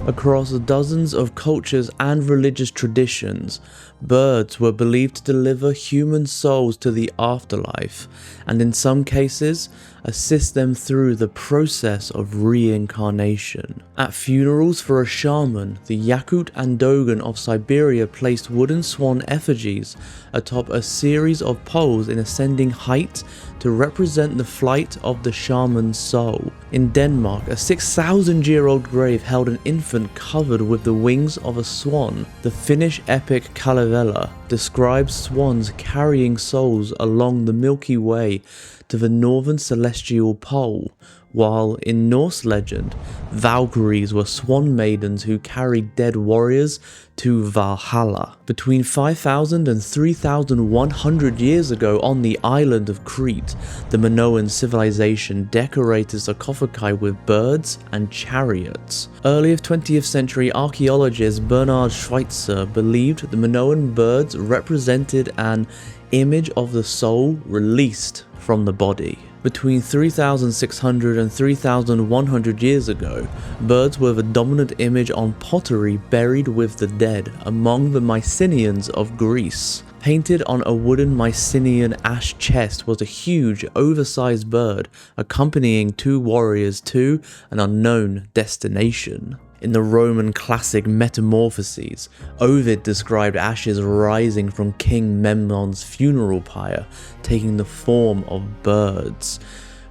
Across dozens of cultures and religious traditions, birds were believed to deliver human souls to the afterlife, and in some cases, assist them through the process of reincarnation. At funerals for a shaman, the Yakut and Dogon of Siberia placed wooden swan effigies atop a series of poles in ascending height to represent the flight of the shaman's soul. In Denmark, a 6,000-year-old grave held an infant covered with the wings of a swan. The Finnish epic Kalevala describes swans carrying souls along the Milky Way to the northern celestial pole, while in Norse legend, Valkyries were swan maidens who carried dead warriors to Valhalla. Between 5,000 and 3,100 years ago on the island of Crete, the Minoan civilization decorated sarcophagi with birds and chariots. Early 20th century archaeologist Bernhard Schweitzer believed the Minoan birds represented an image of the soul released from the body. Between 3,600 and 3,100 years ago, birds were the dominant image on pottery buried with the dead among the Mycenaeans of Greece. Painted on a wooden Mycenaean ash chest was a huge, oversized bird accompanying two warriors to an unknown destination. In the Roman classic Metamorphoses, Ovid described ashes rising from King Memnon's funeral pyre, taking the form of birds,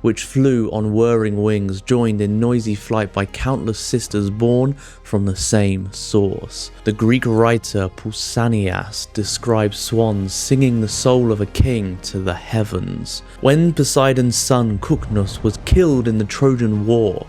which flew on whirring wings, joined in noisy flight by countless sisters born from the same source. The Greek writer Pausanias describes swans singing the soul of a king to the heavens. When Poseidon's son Cucnus was killed in the Trojan War,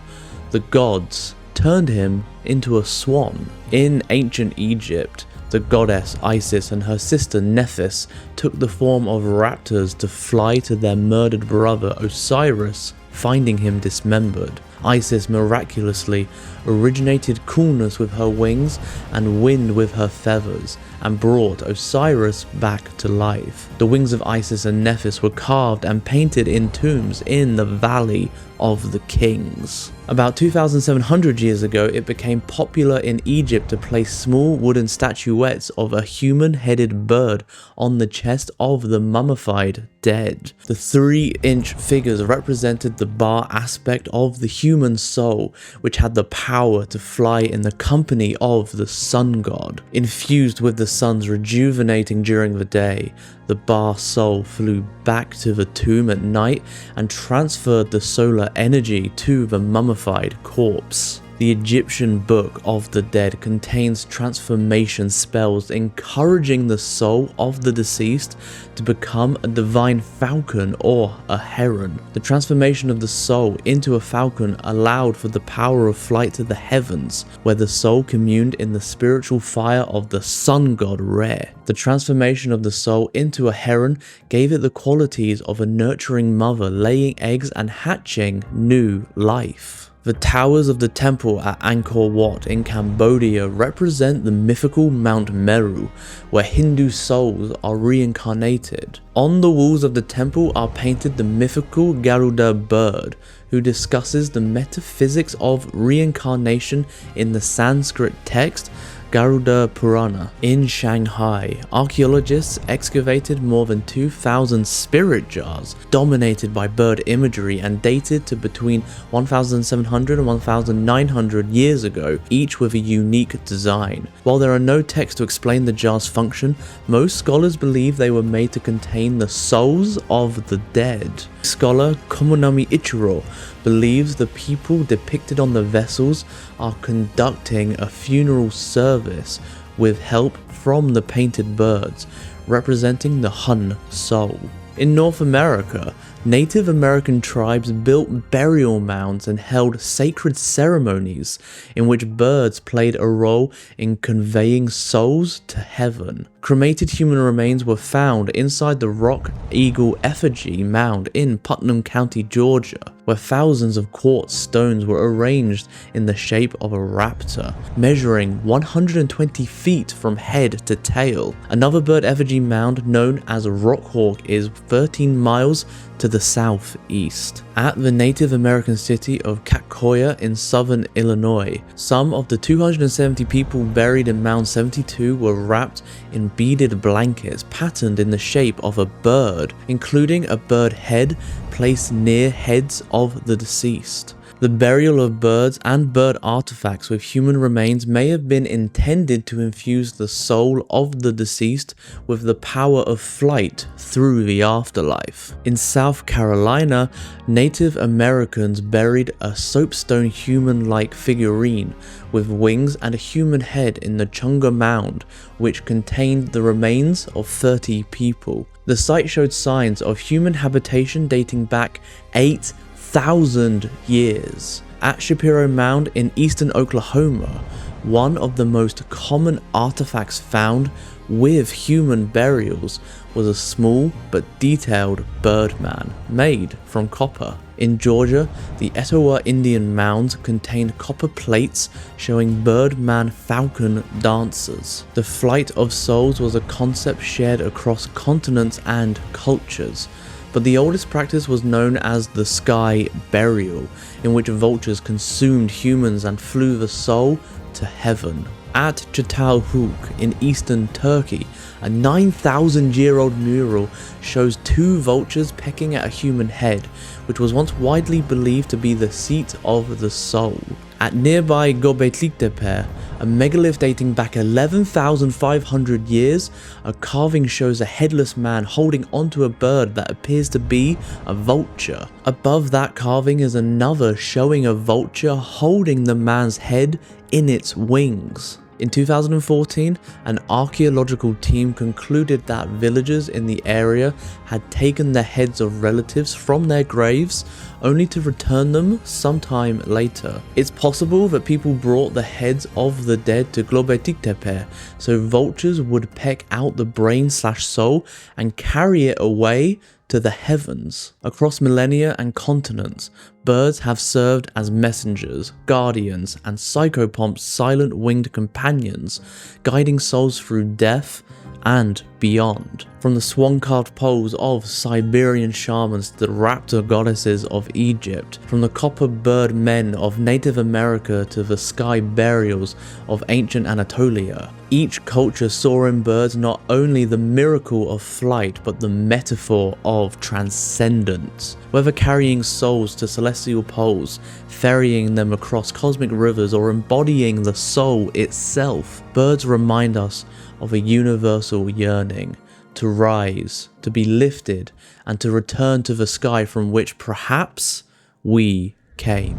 the gods turned him into a swan. In ancient Egypt, the goddess Isis and her sister Nephthys took the form of raptors to fly to their murdered brother Osiris, finding him dismembered. Isis miraculously originated coolness with her wings and wind with her feathers, and brought Osiris back to life. The wings of Isis and Nephthys were carved and painted in tombs in the Valley of the Kings. About 2,700 years ago, it became popular in Egypt to place small wooden statuettes of a human-headed bird on the chest of the mummified dead. The 3-inch figures represented the Ba aspect of the human soul, which had the power to fly in the company of the sun god. Infused with the sun's rejuvenating during the day, the Ba soul flew back to the tomb at night and transferred the solar energy to the mummified corpse. The Egyptian Book of the Dead contains transformation spells encouraging the soul of the deceased to become a divine falcon or a heron. The transformation of the soul into a falcon allowed for the power of flight to the heavens, where the soul communed in the spiritual fire of the sun god Re. The transformation of the soul into a heron gave it the qualities of a nurturing mother laying eggs and hatching new life. The towers of the temple at Angkor Wat in Cambodia represent the mythical Mount Meru, where Hindu souls are reincarnated. On the walls of the temple are painted the mythical Garuda bird, who discusses the metaphysics of reincarnation in the Sanskrit text Garuda Purana. In Shanghai, archaeologists excavated more than 2,000 spirit jars dominated by bird imagery and dated to between 1,700 and 1,900 years ago, each with a unique design. While there are no texts to explain the jar's function, most scholars believe they were made to contain the souls of the dead. Scholar Komunami Ichiro believes the people depicted on the vessels are conducting a funeral service with help from the painted birds, representing the Hun soul. In North America, Native American tribes built burial mounds and held sacred ceremonies in which birds played a role in conveying souls to heaven. Cremated human remains were found inside the Rock Eagle effigy mound in Putnam County, Georgia, where thousands of quartz stones were arranged in the shape of a raptor, measuring 120 feet from head to tail. Another bird effigy mound known as Rockhawk is 13 miles to the southeast. At the Native American city of Kakkoya in southern Illinois, some of the 270 people buried in Mound 72 were wrapped in beaded blankets patterned in the shape of a bird, including a bird head placed near heads of the deceased. The burial of birds and bird artifacts with human remains may have been intended to infuse the soul of the deceased with the power of flight through the afterlife. In South Carolina, Native Americans buried a soapstone human-like figurine with wings and a human head in the Chunga Mound, which contained the remains of 30 people. The site showed signs of human habitation dating back 8,000 years. At Shapiro Mound in eastern Oklahoma, one of the most common artifacts found with human burials was a small but detailed birdman made from copper. In Georgia, the Etowah Indian mounds contained copper plates showing birdman falcon dancers. The flight of souls was a concept shared across continents and cultures, but the oldest practice was known as the sky burial, in which vultures consumed humans and flew the soul to heaven. At Çatalhöyük in eastern Turkey, a 9,000-year-old mural shows two vultures pecking at a human head, which was once widely believed to be the seat of the soul. At nearby Göbekli Tepe, a megalith dating back 11,500 years, a carving shows a headless man holding onto a bird that appears to be a vulture. Above that carving is another showing a vulture holding the man's head in its wings. In 2014, an archaeological team concluded that villagers in the area had taken the heads of relatives from their graves only to return them sometime later. It's possible that people brought the heads of the dead to Göbekli Tepe so vultures would peck out the brain/soul and carry it away to the heavens. Across millennia and continents, birds have served as messengers, guardians, and psychopomp's silent winged companions, guiding souls through death and beyond. From the swan-carved poles of Siberian shamans to the raptor goddesses of Egypt, from the copper bird men of Native America to the sky burials of ancient Anatolia, each culture saw in birds not only the miracle of flight but the metaphor of transcendence. Whether carrying souls to celestial poles, ferrying them across cosmic rivers, or embodying the soul itself, birds remind us of a universal yearning to rise, to be lifted, and to return to the sky from which perhaps we came.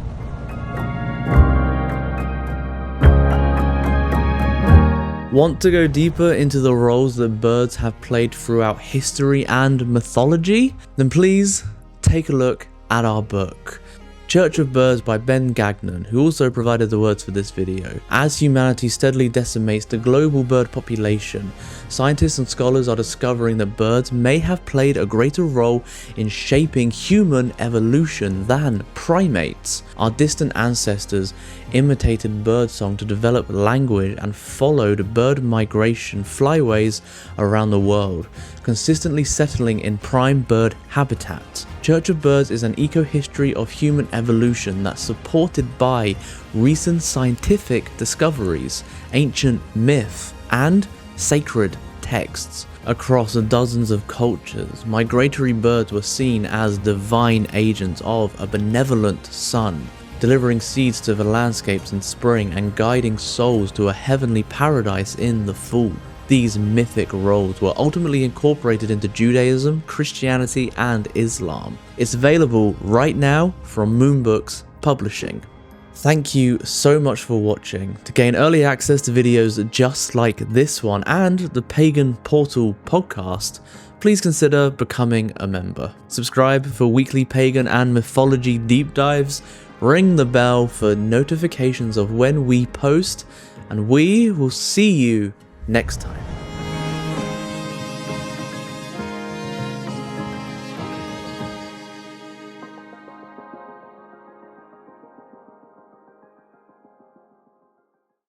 Want to go deeper into the roles that birds have played throughout history and mythology? Then please take a look at our book, Church of Birds by Ben Gagnon, who also provided the words for this video. As humanity steadily decimates the global bird population, scientists and scholars are discovering that birds may have played a greater role in shaping human evolution than primates. Our distant ancestors imitated birdsong to develop language and followed bird migration flyways around the world, consistently settling in prime bird habitats. Church of Birds is an eco-history of human evolution that's supported by recent scientific discoveries, ancient myth, and sacred texts. Across dozens of cultures, migratory birds were seen as divine agents of a benevolent sun, delivering seeds to the landscapes in spring and guiding souls to a heavenly paradise in the fall. These mythic roles were ultimately incorporated into Judaism, Christianity, and Islam. It's available right now from Moonbooks Publishing. Thank you so much for watching. To gain early access to videos just like this one and the Pagan Portal podcast, please consider becoming a member. Subscribe for weekly pagan and mythology deep dives, ring the bell for notifications of when we post, and we will see you next time.